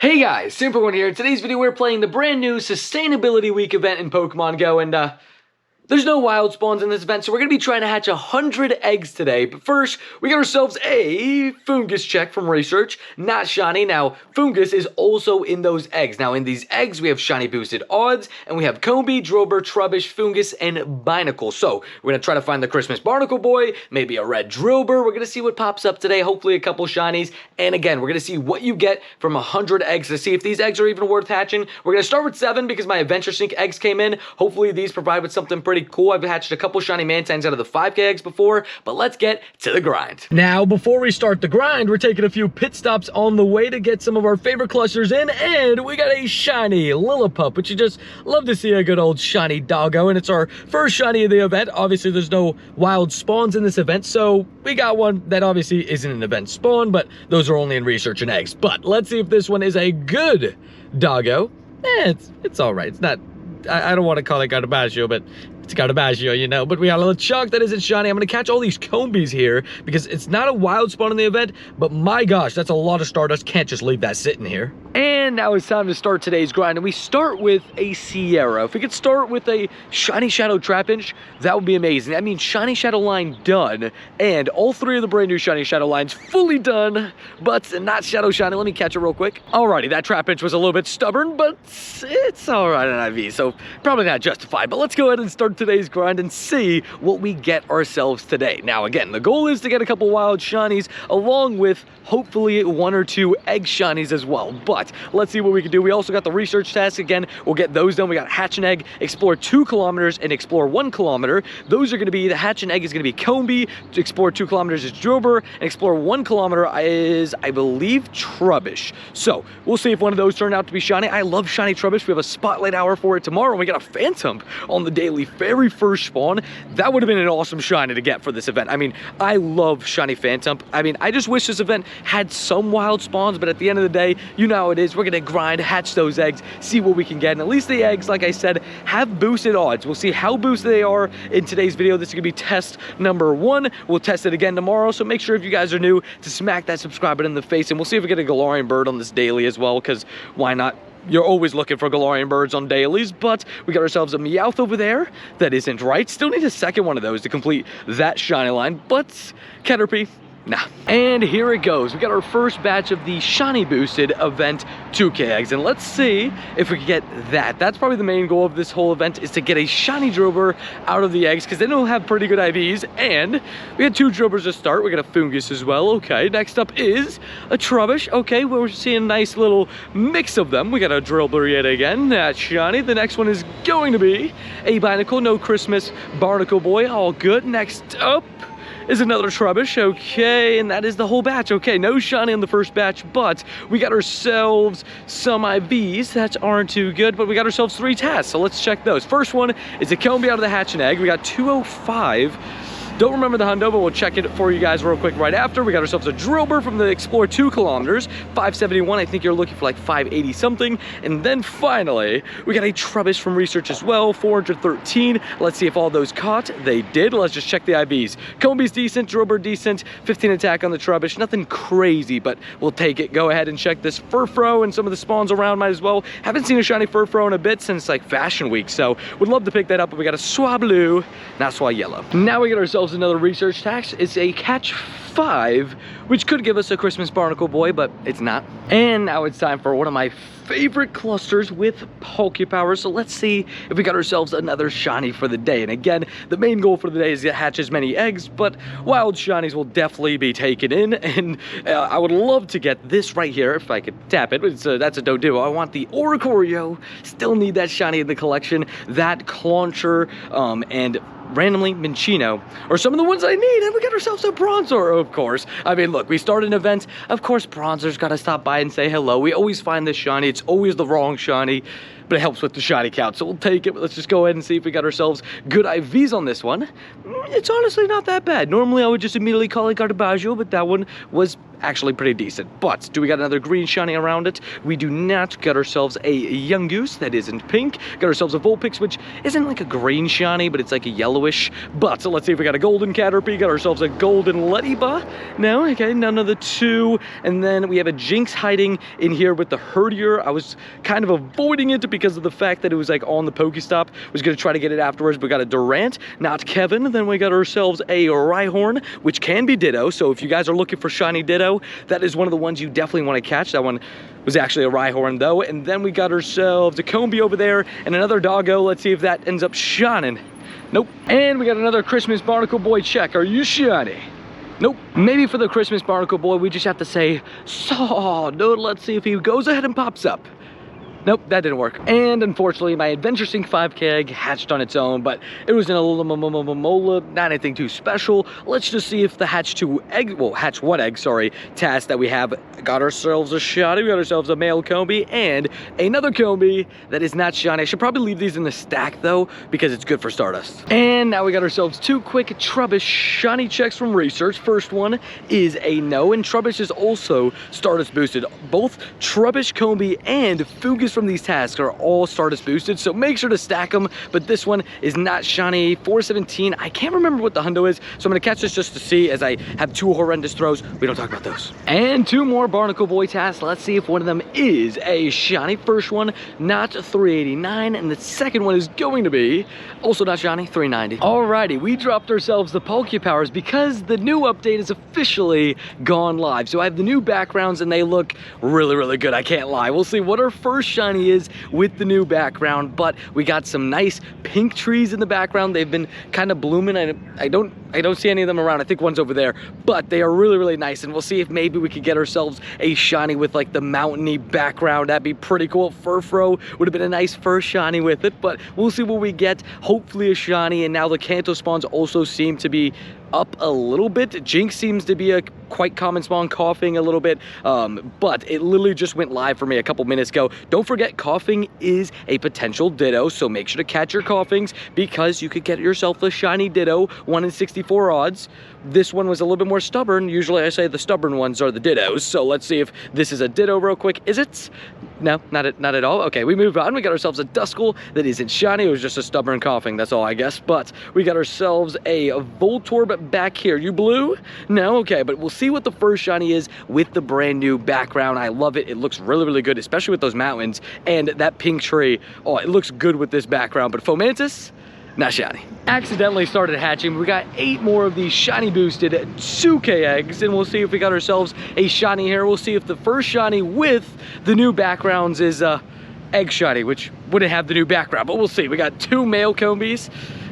Hey guys, Superone here. In today's video, we're playing the brand new Sustainability Week event in Pokemon Go, and there's no wild spawns in this event, so we're going to be trying to hatch 100 eggs today. But first, we got ourselves a fungus check from research, not shiny. Now, fungus is also in those eggs. Now, in these eggs, we have shiny boosted odds, and we have Combi, Drilbur, Trubbish, fungus, and Binacle. So, we're going to try to find the Christmas Barnacle Boy, maybe a red Drilbur. We're going to see what pops up today, hopefully a couple shinies. And again, we're going to see what you get from 100 eggs to see if these eggs are even worth hatching. We're going to start with 7 because my Adventure Sync eggs came in. Hopefully, these provide with something pretty cool. I've hatched a couple shiny Mantines out of the 5K eggs before, but let's get to the grind. Now, before we start the grind, we're taking a few pit stops on the way to get some of our favorite clusters in, and we got a shiny Lillipup, which you just love to see a good old shiny doggo, and it's our first shiny of the event. Obviously, there's no wild spawns in this event, so we got one that obviously isn't an event spawn, but those are only in research and eggs. But let's see if this one is a good doggo. It's all right. It's not, I don't want to call it Garbaggio, but it's Garbaggio, you know. But we got a little chunk that isn't shiny. I'm going to catch all these Combis here because it's not a wild spawn in the event, but my gosh, that's a lot of Stardust. Can't just leave that sitting here. And now it's time to start today's grind, and we start with a Sierra. If we could start with a Shiny Shadow Trapinch, that would be amazing. That means Shiny Shadow line done, and all 3 of the brand new Shiny Shadow lines fully done, but not Shadow Shiny. Let me catch it real quick. Alrighty, that Trapinch was a little bit stubborn, but it's alright on IV, so probably not justified. But let's go ahead and start today's grind and see what we get ourselves today. Now, again, the goal is to get a couple wild shinies, along with hopefully 1 or 2 egg shinies as well. But let's see what we can do. We also got the research tasks. Again, we'll get those done. We got hatch an egg, explore 2 kilometers, and explore 1 kilometer. Those are going to be, the hatch an egg is going to be Combi, to explore 2 kilometers is Drilbur, and explore 1 kilometer is, I believe, Trubbish. So we'll see if one of those turn out to be shiny. I love shiny Trubbish. We have a spotlight hour for it tomorrow, and we got a Phantom on the daily very first spawn. That would have been an awesome shiny to get for this event. I mean, I love shiny Phantom. I mean, I just wish this event had some wild spawns, but at the end of the day, you know how it is. We're gonna grind, hatch those eggs, see what we can get, and at least the eggs, like I said, have boosted odds. We'll see how boosted they are in today's video. This is gonna be test number 1. We'll test it again tomorrow, so make sure if you guys are new to smack that subscribe button in the face, and we'll see if we get a Galarian bird on this daily as well, because why not? You're always looking for Galarian birds on dailies, but we got ourselves a Meowth over there. That isn't right. Still need a second one of those to complete that shiny line, but Caterpie, nah. And here it goes. We got our first batch of the shiny boosted event 2K eggs, and let's see if we can get that. That's probably the main goal of this whole event, is to get a shiny Drilbur out of the eggs, because then it'll have pretty good IVs. And we had 2 Drilburs to start. We got a fungus as well. Okay, next up is a Trubbish. Okay, we're seeing a nice little mix of them. We got a Drilbur yet again. That's shiny. The next one is going to be a Binacle. No Christmas Barnacle Boy. All good. Next up is another Trubbish. Okay, and that is the whole batch. Okay, no shiny in the first batch, but we got ourselves some IVs that aren't too good, but we got ourselves 3 tasks, so let's check those. First one is a Combi out of the hatch and egg. We got 205. Don't remember the hundo, but we'll check it for you guys real quick right after. We got ourselves a Drilbur from the Explore 2 kilometers, 571. I think you're looking for like 580 something. And then finally, we got a Trubbish from research as well, 413. Let's see if all those caught. They did. Let's just check the IVs. Combi's decent, Drilbur decent, 15 attack on the Trubbish. Nothing crazy, but we'll take it. Go ahead and check this Furfro and some of the spawns around might as well. Haven't seen a shiny Furfro in a bit since like Fashion Week, so would love to pick that up. But we got a Swablu, not Swayellow. Now we get ourselves another research tax. It's a catch 5, which could give us a Christmas Barnacle Boy, but it's not. And now it's time for one of my favorite clusters with Pokepower. So let's see if we got ourselves another shiny for the day. And again, the main goal for the day is to hatch as many eggs, but wild shinies will definitely be taken in. And I would love to get this right here if I could tap it. That's a Doduo. I want the Oricorio. Still need that shiny in the collection. That Clauncher, and randomly Minchino, or some of the ones I need, and we got ourselves a Bronzor, of course. I mean, look, we start an event, of course Bronzor's gotta stop by and say hello. We always find this shiny, it's always the wrong shiny, but it helps with the shiny count, so we'll take it. But let's just go ahead and see if we got ourselves good IVs on this one. It's honestly not that bad. Normally I would just immediately call it Garbaggio, but that one was actually pretty decent. But do we got another green shiny around it? We do not. Got ourselves a young goose that isn't pink. Got ourselves a Vulpix, which isn't like a green shiny, but it's like a yellowish. But so let's see if we got a golden Caterpie. Got ourselves a golden Lettiba. No, okay, none of the two. And then we have a Jinx hiding in here with the Herdier. I was kind of avoiding it because of the fact that it was like on the Pokestop. Was gonna try to get it afterwards, but got a Durant, not Kevin. Then we got ourselves a Rhyhorn, which can be Ditto. So if you guys are looking for shiny Ditto, that is one of the ones you definitely want to catch. That one was actually a Rhyhorn though. And then we got ourselves a Combee over there and another Doggo. Let's see if that ends up shining. Nope. And we got another Christmas Barnacle Boy check. Are you shiny? Nope. Maybe for the Christmas Barnacle Boy, we just have to say, saw. No, let's see if he goes ahead and pops up. Nope, that didn't work. And unfortunately, my Adventure Sync 5K egg hatched on its own, but it was in a mola, not anything too special. Let's just see if the hatch 1 egg, sorry, task that we have got ourselves a shiny. We got ourselves a male Combee and another Combee that is not shiny. I should probably leave these in the stack though, because it's good for Stardust. And now we got ourselves 2 quick Trubbish shiny checks from research. First one is a no, and Trubbish is also Stardust boosted. Both Trubbish, Combee, and Fugus from these tasks are all Stardust boosted, so make sure to stack them. But this one is not shiny. 417, I can't remember what the hundo is, so I'm gonna catch this just to see, as I have 2 horrendous throws. We don't talk about those. And 2 more Barnacle Boy tasks. Let's see if one of them is a shiny. First one, not 389, and the second one is going to be also not shiny, 390. Alrighty, we dropped ourselves the Poképowers because the new update is officially gone live. So I have the new backgrounds and they look really, really good, I can't lie. We'll see what our first shiny is with the new background, but we got some nice pink trees in the background. They've been kind of blooming. I don't see any of them around. I think one's over there, but they are really, really nice. And we'll see if maybe we could get ourselves a shiny with like the mountainy background. That'd be pretty cool. Furfro would have been a nice first shiny with it, but we'll see what we get. Hopefully a shiny. And now the Kanto spawns also seem to be up a little bit. Jinx seems to be a quite common spawn, coughing a little bit, but it literally just went live for me a couple minutes ago. Don't forget, coughing is a potential Ditto, so make sure to catch your coughings because you could get yourself a shiny Ditto, 1 in 64 odds. This one was a little bit more stubborn. Usually I say the stubborn ones are the Dittos, so let's see if this is a Ditto real quick. Is it? No, not at all. Okay, we move on. We got ourselves a Duskull that isn't shiny. It was just a stubborn coughing, that's all I guess. But we got ourselves a Voltorb back here. You blue? No? Okay, but we'll see what the first shiny is with the brand new background. I love it. It looks really, really good, especially with those mountains and that pink tree. Oh, it looks good with this background. But Fomantis, not shiny. Accidentally started hatching. We got 8 more of these shiny boosted Tsuke eggs, and we'll see if we got ourselves a shiny here. We'll see if the first shiny with the new backgrounds is egg shiny, which wouldn't have the new background, but we'll see. We got 2 male Combees.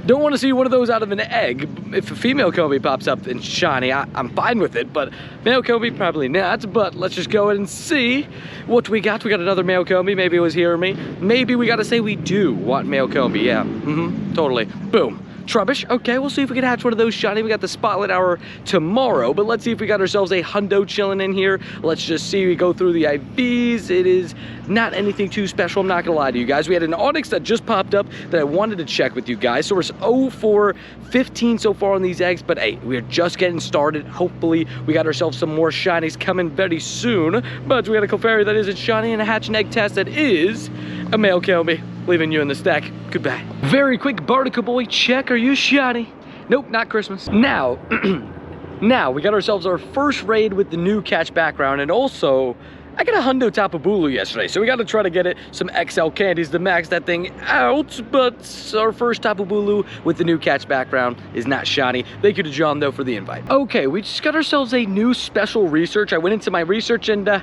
Don't want to see one of those out of an egg. If a female Combee pops up in shiny, I'm fine with it, but male Combee, probably not. But let's just go ahead and see what we got. We got another male Combee. Maybe it was here or me. Maybe we got to say we do want male Combee. Yeah, totally. Boom. Trubbish. Okay, we'll see if we can hatch one of those shiny. We got the Spotlight Hour tomorrow, but let's see if we got ourselves a hundo chilling in here. Let's just see. We go through the IVs. It is not anything too special. I'm not gonna lie to you guys. We had an Onyx that just popped up that I wanted to check with you guys. So we're 0 for 15 so far on these eggs, but hey, we're just getting started. Hopefully we got ourselves some more shinies coming very soon. But we got a Clefairy that isn't shiny and a hatch and egg test that is a male Combee. Leaving you in the stack. Goodbye. Very quick Barnacle Boy check. Are you shiny? Nope, not Christmas. Now, now we got ourselves our first raid with the new catch background, and also I got a hundo Tapu Bulu yesterday, so we got to try to get it some XL candies to max that thing out. But our first Tapu Bulu with the new catch background is not shiny. Thank you to John though for the invite. Okay, we just got ourselves a new special research. I went into my research and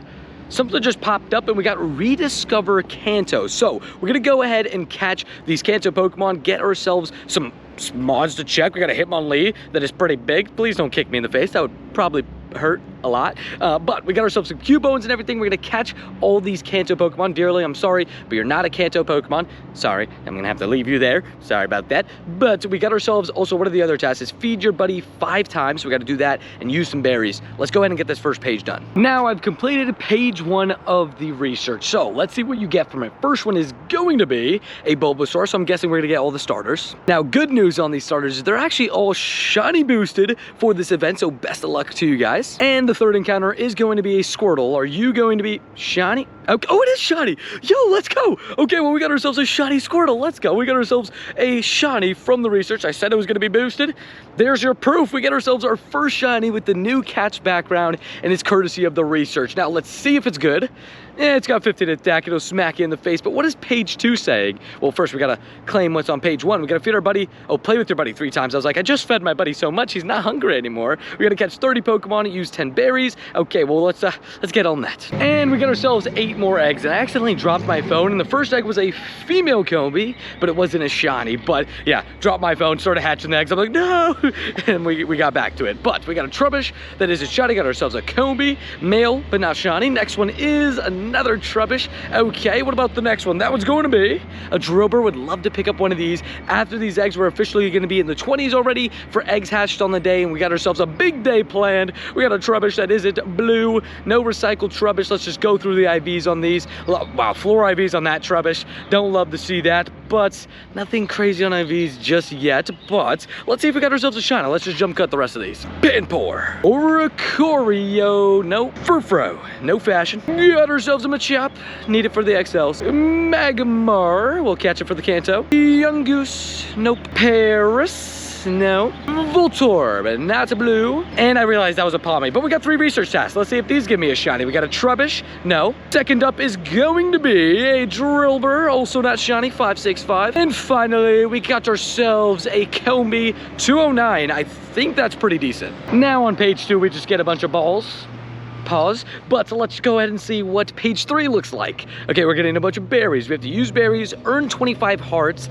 something just popped up and we got Rediscover Kanto. So we're gonna go ahead and catch these Kanto Pokemon, get ourselves some mods to check. We got a Hitmonlee that is pretty big. Please don't kick me in the face. That would probably hurt a lot. But we got ourselves some Cubones and everything. We're gonna catch all these Kanto Pokemon. Dearly, I'm sorry, but you're not a Kanto Pokemon. Sorry, I'm gonna have to leave you there. Sorry about that. But we got ourselves also, what are the other tasks? Is feed your buddy 5 times. So we gotta do that and use some berries. Let's go ahead and get this first page done. Now I've completed page 1 of the research. So let's see what you get from it. First one is going to be a Bulbasaur. So I'm guessing we're gonna get all the starters. Now, good news on these starters is they're actually all shiny boosted for this event. So best of luck to you guys. And the third encounter is going to be a Squirtle. Are you going to be shiny? Okay. Oh, it is shiny. Yo, let's go. Okay, well, we got ourselves a shiny Squirtle. Let's go. We got ourselves a shiny from the research. I said it was going to be boosted. There's your proof. We get ourselves our first shiny with the new catch background, and it's courtesy of the research. Now, let's see if it's good. Yeah, it's got 15 attack. It'll smack you in the face. But what is page 2 saying? Well, first, we got to claim what's on page 1. We got to feed our buddy. Oh, play with your buddy 3 times. I was like, I just fed my buddy so much, he's not hungry anymore. We got to catch 30 Pokemon and use 10 berries. Okay, well, let's get on that. And we got ourselves 8 more eggs. And I accidentally dropped my phone. And the first egg was a female Combi, but it wasn't a shiny. But yeah, dropped my phone, started hatching the eggs. I'm like, no. And we got back to it. But we got a Trubbish that is a shiny. Got ourselves a Combi, male, but not shiny. Next one is another Trubbish. Okay, what about the next one? That one's going to be a Drilbur. Would love to pick up one of these after these eggs. We're officially going to be in the 20s already for eggs hatched on the day, and we got ourselves a big day planned. We got a Trubbish that isn't blue, no recycled Trubbish. Let's just go through the IVs on these. Wow, floor IVs on that Trubbish. Don't love to see that, but nothing crazy on IVs just yet. But let's see if we got ourselves a shiny. Let's just jump cut the rest of these. Pinpour, Oricorio, no. Furfro, no fashion. Got ourselves a Machop, need it for the XLs. Magmar, we'll catch it for the Kanto. Yungoos, nope. Paris, no. Voltorb, not a blue. And I realized that was a Palmy, but we got 3 research tasks. Let's see if these give me a shiny. We got a Trubbish, no. Second up is going to be a Drilbur, also not shiny, 565. And finally, we got ourselves a Combi 209. I think that's pretty decent. Now on page 2, we just get a bunch of balls. Pause, but let's go ahead and see what page 3 looks like. Okay, we're getting a bunch of berries. We have to use berries, earn 25 hearts.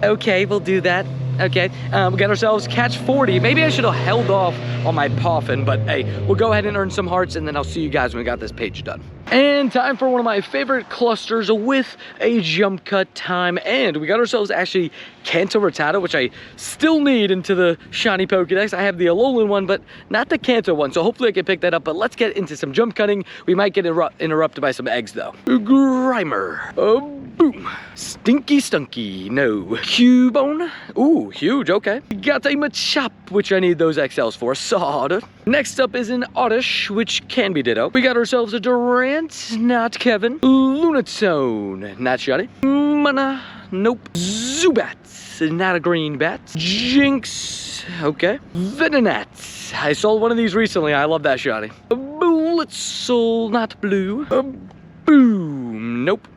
Okay, we'll do that. Okay, we got ourselves catch 40. Maybe I should have held off on my Poffin, but hey, we'll go ahead and earn some hearts, and then I'll see you guys when we got this page done. And time for one of my favorite clusters with a jump cut time. And we got ourselves actually Kanto Rattata, which I still need into the shiny Pokedex. I have the Alolan one, but not the Kanto one. So hopefully I can pick that up. But let's get into some jump cutting. We might get interrupted by some eggs though. Grimer. Boom. Stinky Stunky. No. Cubone. Ooh, huge. Okay. Got a Machop, which I need those XLs for. Sawed. Next up is an Oddish, which can be Ditto. We got ourselves a Durant, not Kevin. Lunatone, not shiny. Mana, nope. Zubat, not a green bat. Jinx, okay. Venonat, I sold one of these recently. I love that shiny. Blitzle, not blue. Boom, nope.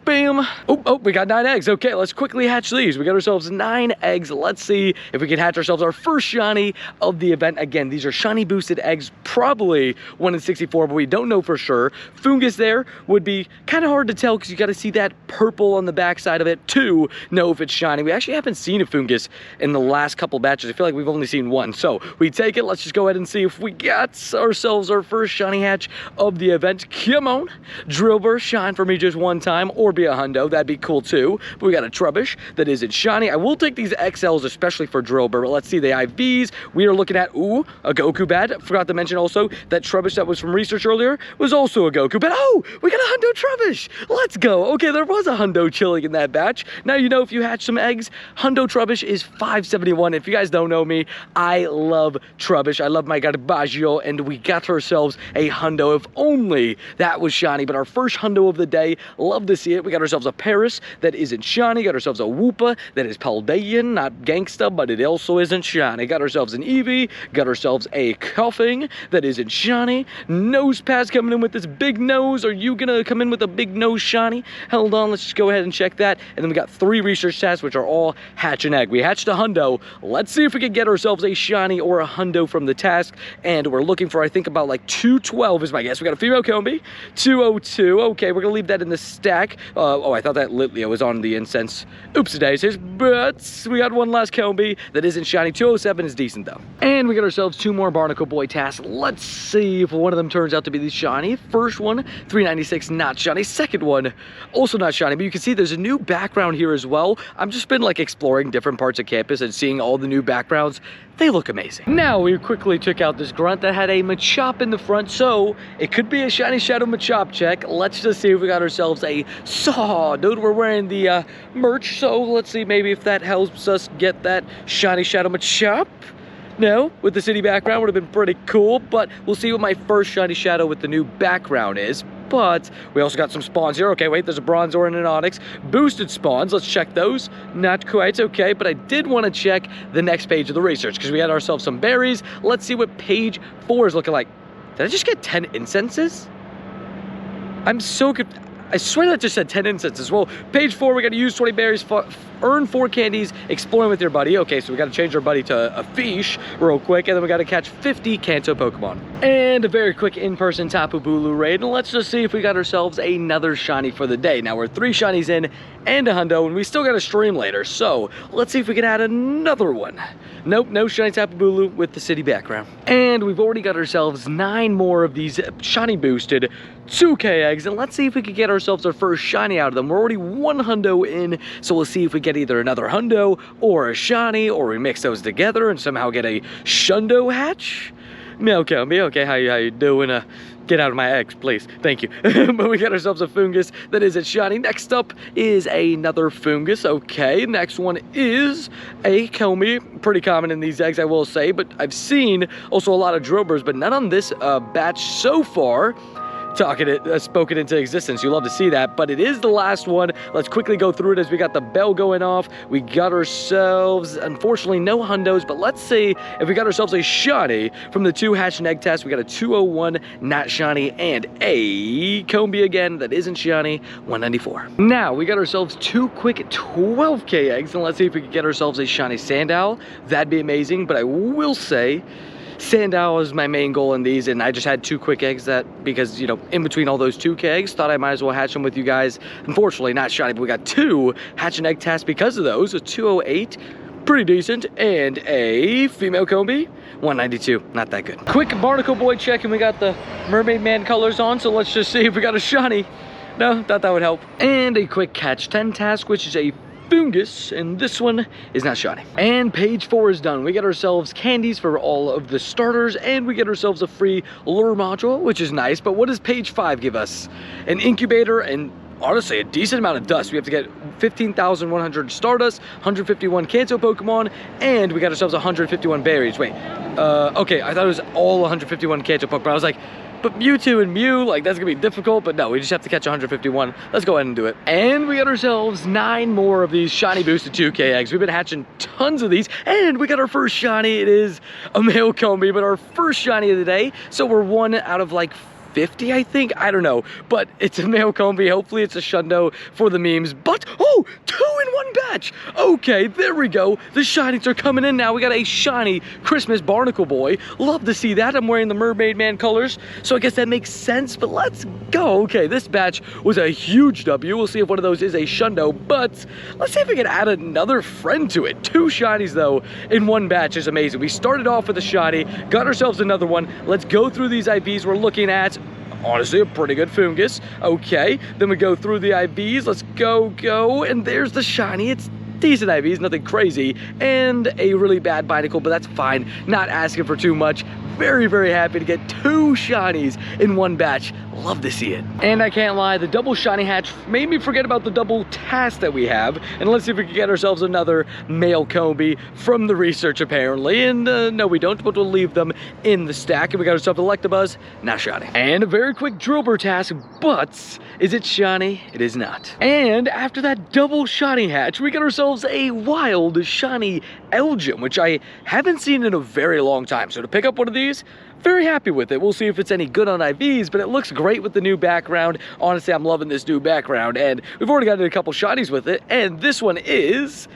Bam. Oh, we got 9 eggs. Okay, let's quickly hatch these. We got ourselves 9 eggs. Let's see if we can hatch ourselves our first shiny of the event. Again, these are shiny boosted eggs, probably 1 in 64, but we don't know for sure. Fungus there would be kind of hard to tell because you got to see that purple on the backside of it to know if it's shiny. We actually haven't seen a Fungus in the last couple batches. I feel like we've only seen one. So we take it. Let's just go ahead and see if we got ourselves our first shiny hatch of the event. Come on. Drilbur, shine for me just one time, or be a hundo. That'd be cool too. But we got a Trubbish that isn't shiny. I will take these XLs especially for Drilbur, but let's see the IVs. We are looking at, ooh, a Goku bat. Forgot to mention also that Trubbish that was from research earlier was also a Goku bat. Oh, we got a hundo Trubbish. Let's go. Okay, there was a hundo chilling in that batch. Now you know if you hatch some eggs, hundo Trubbish is 571. If you guys don't know me, I love Trubbish. I love my Garbaggio, and we got ourselves a hundo. If only that was shiny, but our first hundo of the day. Love to see it. We got ourselves a Paris that isn't shiny. Got ourselves a Woopa that is Paldean, not gangsta, but it also isn't shiny. Got ourselves an Eevee. Got ourselves a Coughing that isn't shiny. Nose Pass coming in with this big nose. Are you gonna come in with a big nose shiny? Hold on, let's just go ahead and check that. And then we got 3 research tasks, which are all hatch and egg. We hatched a hundo. Let's see if we can get ourselves a shiny or a hundo from the task. And we're looking for, I think, about like 212 is my guess. We got a female Combi, 202. Okay, we're gonna leave that in the stack Oh, I thought that Litleo was on the incense. Oopsie daisies, but we got one last Combi that isn't shiny. 207 is decent though. And we got ourselves 2 more Barnacle Boy tasks. Let's see if one of them turns out to be the shiny. First one, 396, not shiny. Second one, also not shiny, but you can see there's a new background here as well. I've just been like exploring different parts of campus and seeing all the new backgrounds. They look amazing. Now we quickly took out this grunt that had a Machop in the front, so it could be a shiny Shadow Machop check. Let's just see if we got ourselves a Saw. Dude, we're wearing the merch, so let's see maybe if that helps us get that shiny Shadow Machop. No, with the city background would have been pretty cool, but we'll see what my first shiny Shadow with the new background is. But we also got some spawns here. Okay, wait, there's a Bronzor and an Onyx. Boosted spawns, let's check those. Not quite, okay, but I did want to check the next page of the research because we had ourselves some berries. Let's see what page 4 is looking like. Did I just get 10 incenses? I'm so good. I swear that just said 10 incenses. Well, page 4, we got to use 20 berries, earn 4 candies, exploring with your buddy. Okay, so we got to change our buddy to a fish real quick, and then we got to catch 50 Kanto Pokemon. And a very quick in-person Tapu Bulu raid, and let's just see if we got ourselves another shiny for the day. Now, we're 3 shinies in and a hundo, and we still got to stream later, so let's see if we can add another one. Nope, no shiny Tapu Bulu with the city background. And we've already got ourselves 9 more of these shiny boosted 2K eggs, and let's see if we can get ourselves our first shiny out of them. We're already 1 hundo in, so we'll see if we get either another hundo or a shiny, or we mix those together and somehow get a shundo hatch. Okay, how you doing? Get out of my eggs, please. Thank you. But we got ourselves a Fungus that isn't shiny. Next up is another Fungus. Okay, next one is a Comey. Pretty common in these eggs, I will say, but I've seen also a lot of Drilburs, but none on this batch so far. Spoken into existence. You love to see that, but it is the last one. Let's quickly go through it as we got the bell going off. We got ourselves, unfortunately, no hundos, but let's see if we got ourselves a shiny from the 2 hatch and egg tests. We got a 201 not shiny and a Combi again that isn't shiny, 194. Now we got ourselves 2 quick 12K eggs, and let's see if we can get ourselves a shiny Sandile. That'd be amazing, but I will say Sandile is my main goal in these, and I just had 2 quick eggs that, because, you know, in between all those 2K eggs, thought I might as well hatch them with you guys. Unfortunately, not shiny, but we got 2 hatch and egg tests because of those. A 208, pretty decent, and a female Combi, 192, not that good. Quick Barnacle Boy check, and we got the Mermaid Man colors on, so let's just see if we got a shiny. No, thought that would help. And a quick catch 10 task, which is a Fungus, and this one is not shiny. And page 4 is done. We get ourselves candies for all of the starters, and we get ourselves a free lure module, which is nice. But what does page 5 give us? An incubator and honestly a decent amount of dust. We have to get 15,100 Stardust, 151 Kanto Pokemon, and we got ourselves 151 berries. Wait, okay, I thought it was all 151 Kanto Pokemon. I was like, but Mewtwo and Mew, like, that's gonna be difficult, but no, we just have to catch 151. Let's go ahead and do it. And we got ourselves 9 more of these shiny boosted 2K eggs. We've been hatching tons of these, and we got our first shiny. It is a male Combi, but our first shiny of the day. So we're 1 out of like 50, I think, I don't know, but it's a male Combi. Hopefully it's a shundo for the memes, but oh, 2 in 1 batch. Okay, there we go. The shinies are coming in now. We got a shiny Christmas Barnacle Boy. Love to see that. I'm wearing the Mermaid Man colors, so I guess that makes sense, but let's go. Okay, this batch was a huge W. We'll see if one of those is a shundo, but let's see if we can add another friend to it. 2 shinies though in 1 batch is amazing. We started off with a shiny, got ourselves another one. Let's go through these IVs we're looking at. Honestly, a pretty good Fungus. Okay, then we go through the IVs. Let's go, and there's the shiny. It's decent IVs, nothing crazy, and a really bad Binacle, but that's fine. Not asking for too much. Very, very happy to get 2 shinies in 1 batch. Love to see it. And I can't lie, the double shiny hatch made me forget about the double task that we have. And let's see if we can get ourselves another male Combi from the research, apparently. And no, we don't, but we'll leave them in the stack. And we got ourselves Electabuzz, not shiny. And a very quick Drilbur task, but is it shiny? It is not. And after that double shiny hatch, we got ourselves a wild shiny Elgin, which I haven't seen in a very long time. So to pick up one of these, very happy with it. We'll see if it's any good on IVs, but it looks great with the new background. Honestly, I'm loving this new background, and we've already gotten a couple shinies with it, and this one is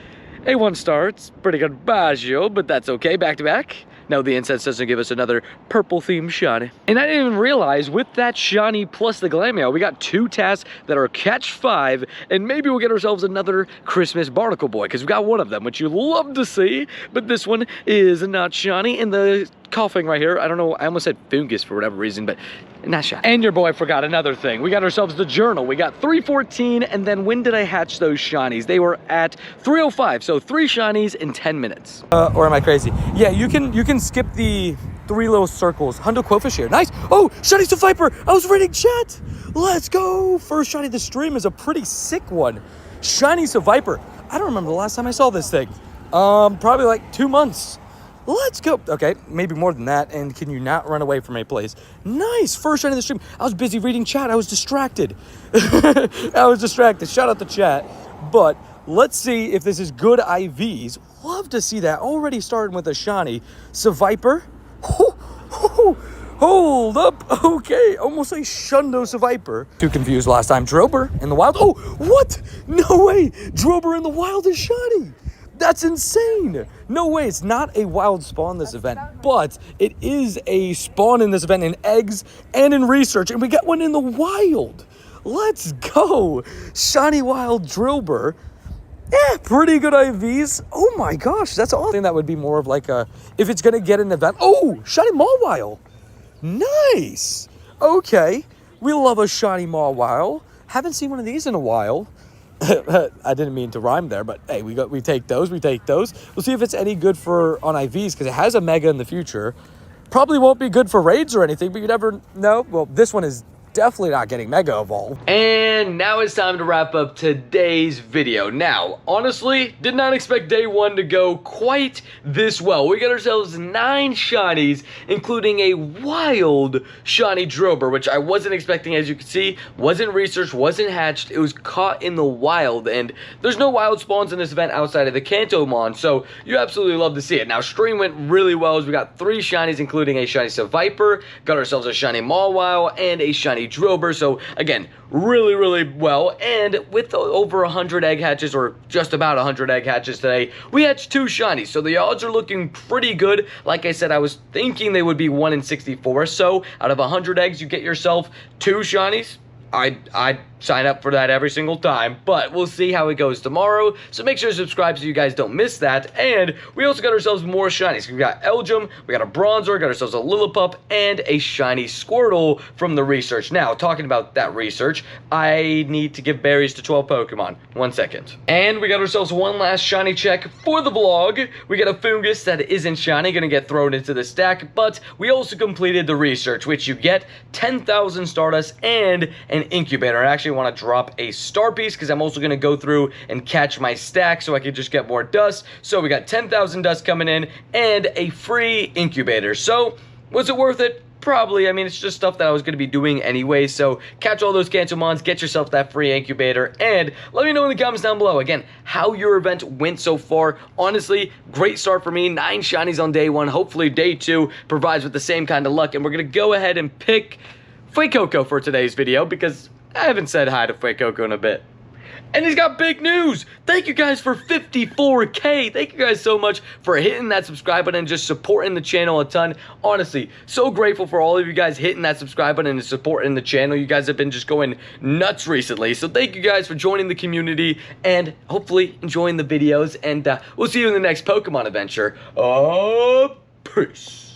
a 1-star. It's pretty good Baggio, but that's okay. Back to back. No, the incense doesn't give us another purple themed shiny. And I didn't even realize with that shiny plus the Glameow, we got 2 tasks that are catch 5, and maybe we'll get ourselves another Christmas Barnacle Boy, because we got one of them, which you love to see, but this one is not shiny. And the coughing right here, I don't know, I almost said fungus for whatever reason, but not shiny. And your boy forgot another thing. We got ourselves the journal. We got 314, and then when did I hatch those shinies? They were at 305, so 3 shinies in 10 minutes. Or am I crazy? Yeah, you can skip the 3 little circles. Hundo Quillfish here. Nice. Oh, shiny Viper. I was reading chat. Let's go. First shiny of the stream is a pretty sick one. Shiny Viper. I don't remember the last time I saw this thing. Probably like 2 months. Let's go. Okay, maybe more than that. And can you not run away from a place? Nice. First shiny of the stream. I was busy reading chat. I was distracted. Shout out to chat. But let's see if this is good IVs. Love to see that. Already starting with a shiny. Viper. Hold up. Okay, almost a Shundo Viper. Too confused last time. Drilbur in the wild. Oh, what? No way. Drilbur in the wild is shiny. That's insane. No way. It's not a wild spawn this event, but it is a spawn in this event in eggs and in research, and we got one in the wild. Let's go. Shiny wild Drilbur. Yeah, pretty good IVs. Oh my gosh, that's all. I think that would be more of like a, if it's gonna get an event. Oh, shiny Mawile. Nice. Okay, we love a shiny Mawile. Haven't seen one of these in a while. I didn't mean to rhyme there, but hey, we take those. We'll see if it's any good for on IVs, because it has a mega in the future. Probably won't be good for raids or anything, but you never know. Well, this one is definitely not getting mega evolved. And now it's time to wrap up today's video. Now, honestly, did not expect day 1 to go quite this well. We got ourselves 9 shinies, including a wild shiny Drilbur, which I wasn't expecting. As you can see, wasn't researched, wasn't hatched. It was caught in the wild, and there's no wild spawns in this event outside of the Kanto mon, so you absolutely love to see it. Now, stream went really well as we got 3 shinies, including a shiny Viper, got ourselves a shiny Mawile, and a shiny Drilbur. So again, really well. And with over 100 egg hatches, or just about 100 egg hatches today, we hatched 2 shinies, so the odds are looking pretty good. Like I said, I was thinking they would be 1 in 64, so out of 100 eggs you get yourself 2 shinies. I'd sign up for that every single time, but we'll see how it goes tomorrow. So make sure to subscribe so you guys don't miss that. And we also got ourselves more shinies. We got Elgium, we got a Bronzor, got ourselves a Lillipup, and a shiny Squirtle from the research. Now, talking about that research, I need to give berries to 12 Pokemon. 1 second. And we got ourselves one last shiny check for the vlog. We got a Fungus that isn't shiny, gonna get thrown into the stack, but we also completed the research, which you get 10,000 Stardust and an Incubator. I actually want to drop a star piece because I'm also going to go through and catch my stack so I can just get more dust. So we got 10,000 dust coming in and a free incubator. So was it worth it? Probably. I mean, it's just stuff that I was going to be doing anyway. So catch all those Kantomons, get yourself that free incubator, and let me know in the comments down below, again, how your event went so far. Honestly, great start for me. 9 shinies on day 1. Hopefully day 2 provides with the same kind of luck, and we're going to go ahead and pick Fuecoco for today's video because I haven't said hi to Fuecoco in a bit. And he's got big news. Thank you guys for 54K. Thank you guys so much for hitting that subscribe button and just supporting the channel a ton. Honestly, so grateful for all of you guys hitting that subscribe button and supporting the channel. You guys have been just going nuts recently. So thank you guys for joining the community and hopefully enjoying the videos. And we'll see you in the next Pokemon adventure. Peace.